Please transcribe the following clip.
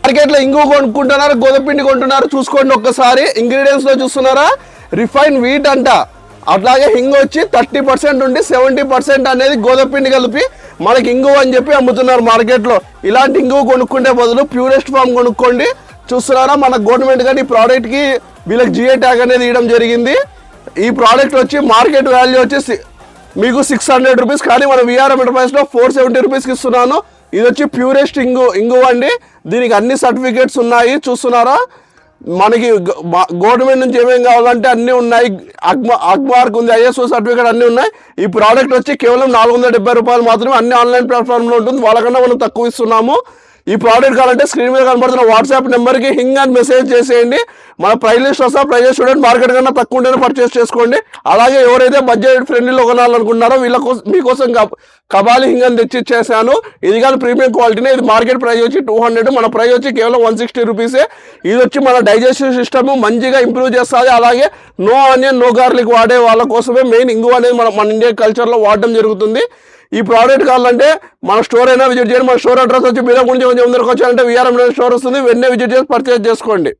మార్కెట్లో ఇంగు కొనుక్కుంటున్నారు, గోధుమపిండి కొంటున్నారు. చూసుకోండి ఒక్కసారి. ఇంగ్రీడియంట్స్ లో చూస్తున్నారా, రిఫైన్ వీట్ అంట. అట్లాగే హింగు వచ్చి 30% నుండి 70% అనేది గోధుమపిండి కలిపి మనకి ఇంగు అని చెప్పి అమ్ముతున్నారు మార్కెట్లో. ఇలాంటి ఇంగు కొనుక్కుంటే బదులు ప్యూరెస్ట్ ఫామ్ కొనుక్కోండి. చూస్తున్నారా, మన గవర్నమెంట్ కానీ ఈ ప్రోడక్ట్ కి వీళ్ళకి జిఐ ట్యాగ్ అనేది ఇవ్వడం జరిగింది. ఈ ప్రోడక్ట్ వచ్చి మార్కెట్ వాల్యూ వచ్చి మీకు 600 రూపీస్, కానీ మన విఆర్ఎం ఎంటర్ప్రైజ్ లో 470 రూపీస్కి ఇస్తున్నాను. ఇది వచ్చి ప్యూరెస్ట్ ఇంగు అండి. దీనికి అన్ని సర్టిఫికేట్స్ ఉన్నాయి. చూస్తున్నారా, మనకి గవర్నమెంట్ నుంచి ఏమేమి కావాలంటే అన్నీ ఉన్నాయి. అగ్మార్క్ ఉంది, ఐఎస్ఓ సర్టిఫికేట్ అన్నీ ఉన్నాయి. ఈ ప్రోడక్ట్ వచ్చి కేవలం 470 రూపాయలు మాత్రమే. అన్ని ఆన్లైన్ ప్లాట్ఫామ్లో ఉంటుంది. వాళ్ళకన్నా మనం తక్కువ ఇస్తున్నాము. ఈ ప్రోడక్ట్ కావాలంటే స్క్రీన్ మీద కనబడుతున్న వాట్సాప్ నెంబర్కి హింగ్ అని మెసేజ్ చేసేయండి. మన ప్రైస్ లిస్ట్ వస్తా, ప్రైజెస్ చూడండి. మార్కెట్ కన్నా తక్కువ ఉంటేనే పర్చేస్ చేసుకోండి. అలాగే ఎవరైతే బడ్జెట్ ఫ్రెండ్లీలో కొనాలనుకుంటున్నారో మీకోసం కబాలి హింగ్ అని తెచ్చి ఇచ్చేసాను. ఇది కానీ ప్రీమియం క్వాలిటీనే. ఇది మార్కెట్ ప్రైస్ వచ్చి 200, మన ప్రైస్ వచ్చి కేవలం 160 రూపీసే. ఇది వచ్చి మన డైజెస్టివ్ సిస్టమ్ మంచిగా ఇంప్రూవ్ చేస్తుంది. అలాగే నో ఆనియన్ నో గార్లిక్ వాడే వాళ్ళ కోసమే మెయిన్ ఇంగు అనేది మన ఇండియన్ కల్చర్లో వాడడం జరుగుతుంది. ఈ ప్రోడక్ట్ కావాలంటే మన స్టోర్ అయినా విజిట్ చేయండి. మన స్టోర్ అడ్రస్ వచ్చి మీద కొంచెం ముందరకు వచ్చారంటే విఆర్ఎం స్టోర్ వస్తుంది. వెంటనే విజిట్ చేసి పర్చేజ్ చేసుకోండి.